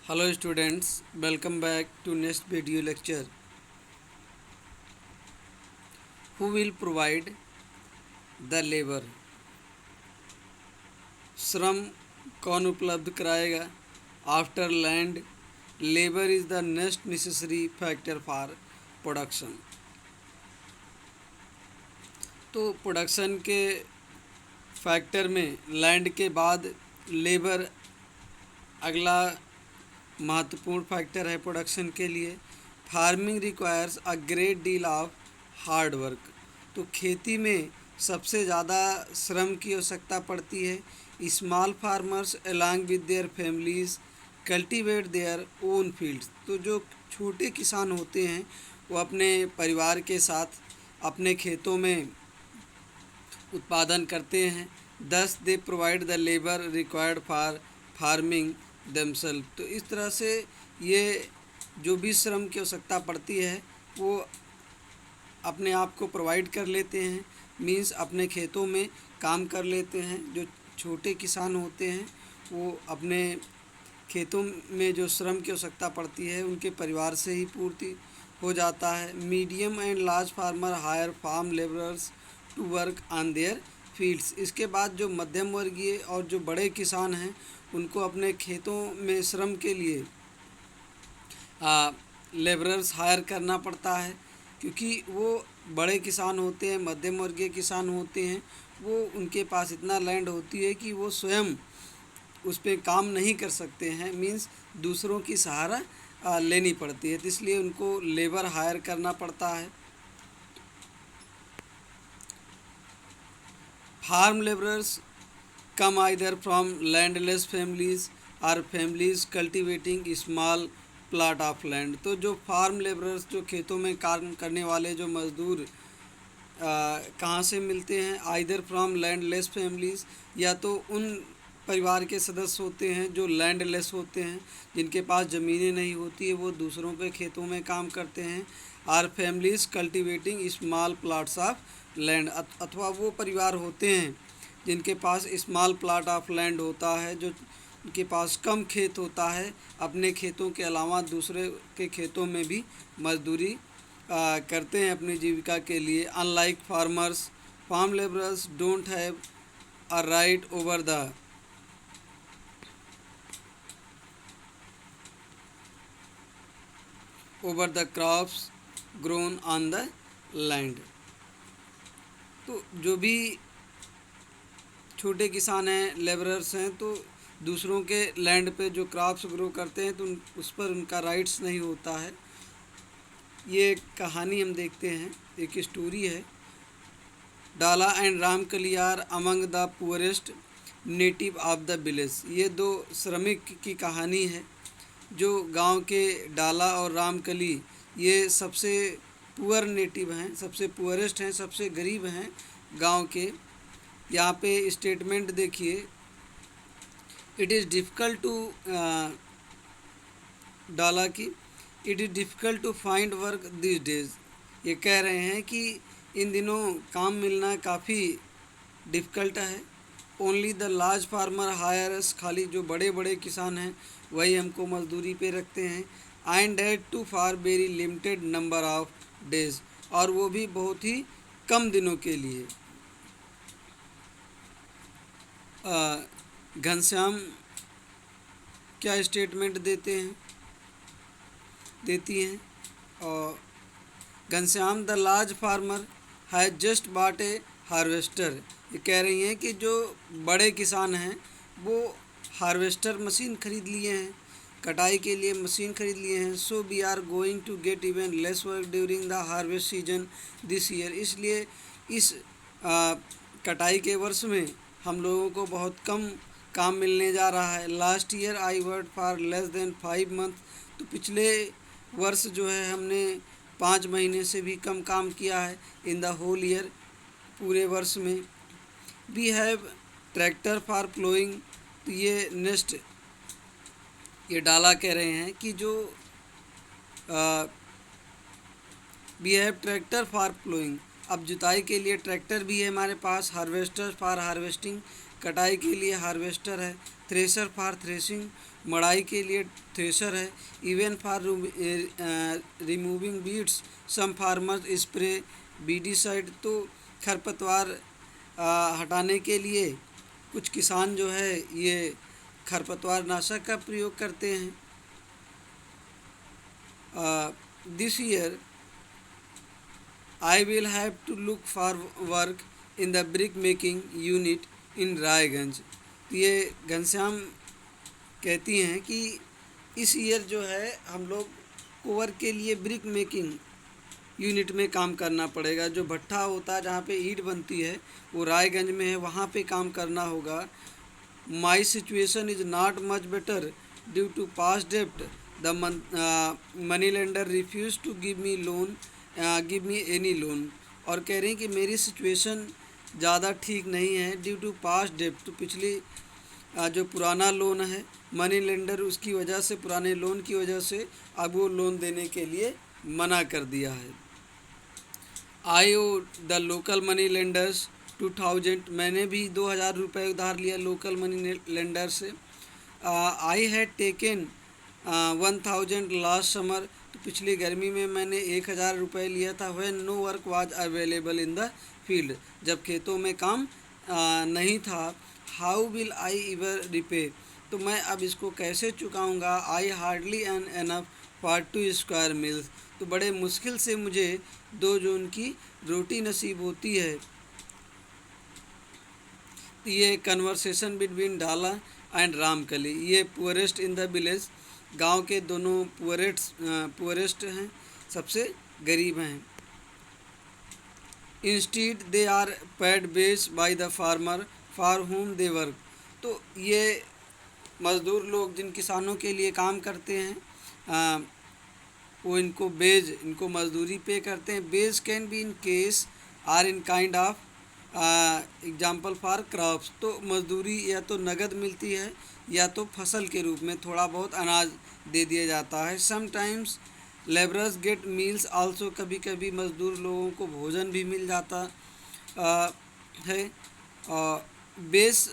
Hello students, welcome back to next video lecture. Who will provide the labor? श्रम कौन उपलब्ध कराएगा? After land, labour is the next necessary factor for production. तो production के factor में land के बाद लेबर अगला महत्वपूर्ण फैक्टर है प्रोडक्शन के लिए. Farming requires a great deal of hard work. तो खेती में सबसे ज़्यादा श्रम की आवश्यकता पड़ती है. Small farmers along with their families cultivate their own fields. तो जो छोटे किसान होते हैं वो अपने परिवार के साथ अपने खेतों में उत्पादन करते हैं. Thus they provide the labour required for farming themselves. तो इस तरह से ये जो भी श्रम की आवश्यकता पड़ती है वो अपने आप को प्रोवाइड कर लेते हैं. मीन्स अपने खेतों में काम कर लेते हैं. जो छोटे किसान होते हैं वो अपने खेतों में जो श्रम की आवश्यकता पड़ती है उनके परिवार से ही पूर्ति हो जाता है. Medium and large farmer hire farm labourers to work on their fields. इसके बाद जो मध्यम वर्गीय और जो बड़े किसान हैं उनको अपने खेतों में श्रम के लिए लेबरर्स हायर करना पड़ता है. क्योंकि वो बड़े किसान होते हैं, मध्यम वर्गीय किसान होते हैं, वो उनके पास इतना लैंड होती है कि वो स्वयं उस पर काम नहीं कर सकते हैं. मीन्स दूसरों की सहारा लेनी पड़ती है. तो इसलिए उनको लेबर हायर करना पड़ता है. Farm labourers come either from landless families और families cultivating small plot of land. तो जो फार्म लेबरर्स जो खेतों में काम करने वाले जो मज़दूर कहाँ से मिलते हैं? आइदर फ्रॉम लैंडलेस फैमिलीज़, या तो उन परिवार के सदस्य होते हैं जो लैंडलेस होते हैं, जिनके पास ज़मीनें नहीं होती है, वो दूसरों के खेतों में काम करते हैं. Or families cultivating small plots of land. अथवा वो परिवार होते हैं जिनके पास स्मॉल प्लाट ऑफ लैंड होता है, जो उनके पास कम खेत होता है, अपने खेतों के अलावा दूसरे के खेतों में भी मजदूरी करते हैं अपनी जीविका के लिए. Unlike farmers, farm labourers don't have a right over the crops grown on the land. तो जो भी छोटे किसान हैं, लेबरर्स हैं, तो दूसरों के लैंड पे जो क्रॉप्स ग्रो करते हैं तो उस पर उनका राइट्स नहीं होता है. ये एक कहानी हम देखते हैं, एक स्टोरी है. डाला and Ram Kaliyar among the poorest native of the village. ये दो श्रमिक की कहानी है. जो गांव के डाला और रामकली ये सबसे पुअर नेटिव हैं, सबसे पुअरेस्ट हैं, सबसे गरीब हैं गांव के. यहाँ पे स्टेटमेंट देखिए. It is difficult to Dala की it is difficult to find work this days. ये कह रहे हैं कि इन दिनों काम मिलना काफ़ी डिफ़िकल्ट है. Only the large farmer hires. खाली जो बड़े बड़े किसान हैं वही हमको मजदूरी पे रखते हैं. And that too for very limited number of days. और वो भी बहुत ही कम दिनों के लिए. घनश्याम क्या स्टेटमेंट देती हैं? और Ghanshyam the large farmer has just bought A harvester. ये कह रही हैं कि जो बड़े किसान हैं वो हार्वेस्टर मशीन खरीद लिए हैं, कटाई के लिए मशीन खरीद लिए हैं. So we are going to get even less work during the harvest season this year. इसलिए इस कटाई के वर्ष में हम लोगों को बहुत कम काम मिलने जा रहा है. Last year I work for less than 5 month. तो पिछले वर्ष जो है हमने 5 महीने से भी कम काम किया है. इन द होल ईयर, पूरे वर्ष में. We have tractor for ploughing. तो ये नेक्स्ट ये डाला कह रहे हैं कि जो we have tractor for ploughing. अब जुताई के लिए ट्रैक्टर भी है हमारे पास. Harvester for harvesting. कटाई के लिए हार्वेस्टर है। थ्रेशर फॉर थ्रेशिंग, मड़ाई के लिए थ्रेशर है। Even for removing weeds, some farmers spray weedicide, तो खरपतवार हटाने के लिए कुछ किसान जो है ये खरपतवार नाशक का प्रयोग करते हैं। This year I will have to look for work in the brick making unit in Raiganj. तो ये घनश्याम कहती हैं कि इस ईयर जो है हम लोग को वर्क के लिए ब्रिक मेकिंग यूनिट में काम करना पड़ेगा। जो भट्ठा होता है जहाँ पे ईंट बनती है वो रायगंज में है, वहाँ पे काम करना होगा। My situation is not much better due to past डेप्ट, the money lender refuse to give me any loan. और कह रहे हैं कि मेरी सिचुएशन ज़्यादा ठीक नहीं है ड्यू टू पास्ट डेप्ट, तो पिछली जो पुराना लोन है मनी लेंडर उसकी वजह से, पुराने लोन की वजह से अब वो लोन देने के लिए मना कर दिया है। आई ओ द लोकल मनी लेंडर्स 2000, मैंने भी 2000 रुपये उधार लिया लोकल मनी लेंडर से। I had taken 1000 last summer, तो पिछली गर्मी में मैंने 1000 रुपये लिया था। When no work was available in the field, जब खेतों में काम नहीं था। How will I ever repay, तो मैं अब इसको कैसे चुकाऊंगा। I hardly earn enough for 2 square meals, तो बड़े मुश्किल से मुझे 2 जून की रोटी नसीब होती है। ये कन्वर्सेशन बिटवीन डाला एंड रामकली, ये पुअरेस्ट इन द विलेज, गांव के दोनों पुअरेस्ट हैं, सबसे गरीब हैं। Instead they are paid wages by the farmer for whom they work, तो ये मज़दूर लोग जिन किसानों के लिए काम करते हैं वो इनको मजदूरी पे करते हैं। Wages can be in cash or in kind of example for crops, तो मजदूरी या तो नगद मिलती है या तो फसल के रूप में थोड़ा बहुत अनाज दे दिया जाता है। Sometimes labourers get meals also, कभी कभी मज़दूर लोगों को भोजन भी मिल जाता है। Wages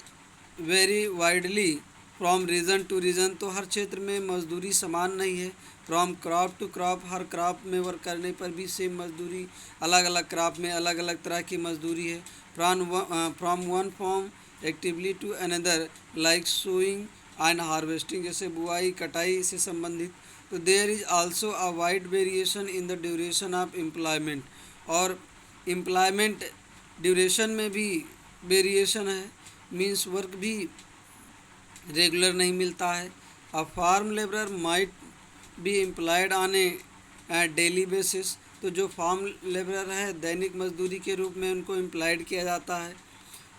vary widely from region to region, तो हर क्षेत्र में मजदूरी समान नहीं है। फ्रॉम क्रॉप टू क्रॉप, हर क्रॉप में वर्क करने पर भी सेम मजदूरी, अलग अलग क्रॉप में अलग अलग तरह की मजदूरी है। From one farm activity to another like sowing and harvesting, जैसे बुआई कटाई से संबंधित। तो there is also a wide variation in the duration of employment, और एम्प्लॉयमेंट ड्यूरेशन में भी वेरिएशन है, मीन्स वर्क भी रेगुलर नहीं मिलता है। A farm labourer might be employed on a daily basis, तो जो फार्म लेबरर है दैनिक मजदूरी के रूप में उनको एम्प्लॉयड किया जाता है,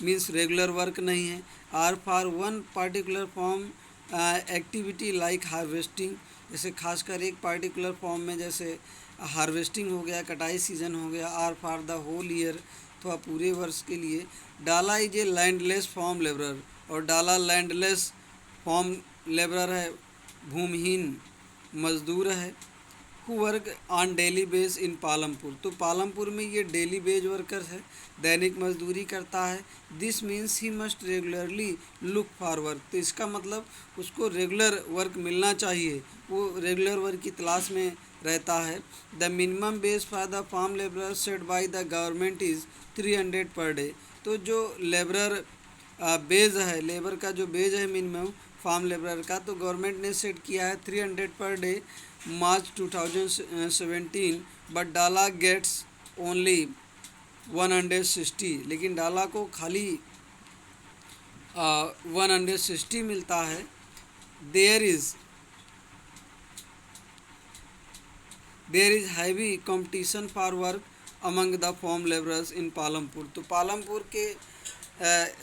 मीन्स रेगुलर वर्क नहीं है। Or for one particular farm activity like harvesting, जैसे खासकर एक पार्टिकुलर फॉर्म में जैसे हार्वेस्टिंग हो गया, कटाई सीजन हो गया। Or for the whole year, तो पूरे वर्ष के लिए। Dala is a landless farm labourer, और डाला लैंडलेस फॉर्म लेबरर है, भूमिहीन मजदूर है। Who work on daily base in Palampur, तो पालमपुर में ये डेली बेज वर्कर है, दैनिक मजदूरी करता है। This means he must regularly look for work, तो इसका मतलब उसको रेगुलर वर्क मिलना चाहिए, वो रेगुलर वर्क की तलाश में रहता है। The minimum wages for the farm labourer set by the government is 300 per day, तो जो लेबरर बेज है, लेबर का जो बेज है मिनिमम फार्म लेबरर का, तो गवर्नमेंट ने सेट किया है 300 per day March 2017, but Dala gets only 160, लेकिन डाला को खाली 160 मिलता है। There is heavy competition for work among the farm labourers in Palampur, तो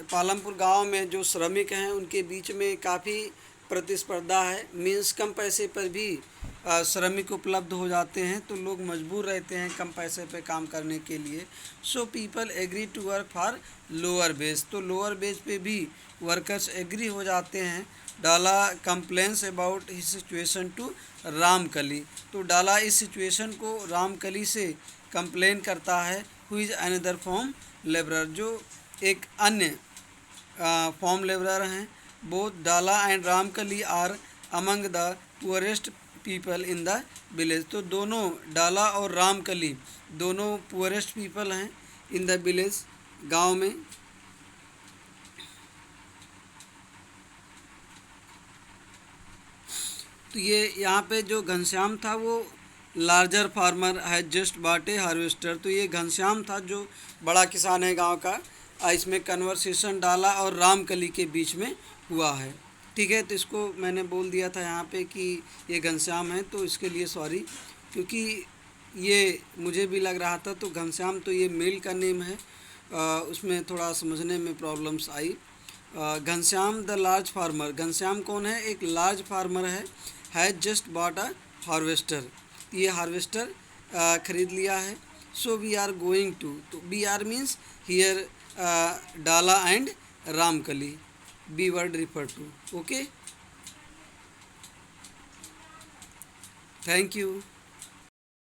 पालमपुर गांव में जो श्रमिक हैं उनके बीच में काफ़ी प्रतिस्पर्धा है, मीन्स कम पैसे पर भी श्रमिक उपलब्ध हो जाते हैं, तो लोग मजबूर रहते हैं कम पैसे पे काम करने के लिए। So people agree to work for lower wages, तो लोअर बेस पे भी वर्कर्स एग्री हो जाते हैं। Dala complains about his situation to Ramkali, तो डाला इस सिचुएशन को रामकली से कंप्लेन करता है। Who is another farm labourer, जो एक अन्य फॉर्म लेबरर हैं। Both Dala and Ramkali are among the poorest people in the village. तो दोनों डाला और रामकली दोनों पुअरेस्ट पीपल हैं इन द विलेज, गांव में। तो ये यहाँ पे जो घनश्याम था वो larger farmer has just bot A harvester. तो ये घनश्याम था जो बड़ा किसान है गांव का। इसमें कन्वर्सेशन डाला और रामकली के बीच में हुआ है। ठीक है, तो इसको मैंने बोल दिया था यहाँ पे कि ये घनश्याम है, तो इसके लिए सॉरी, क्योंकि ये मुझे भी लग रहा था। तो घनश्याम तो ये मेल का नेम है, उसमें थोड़ा समझने में प्रॉब्लम्स आई। Ghanshyam the large farmer, Ghanshyam कौन है? एक लार्ज फार्मर है। Has just bought a harvester, ये हार्वेस्टर खरीद लिया है। So we are going to, तो बी आर मीन्स हियर डाला and Ramkali, be word refer to. Okay, thank you.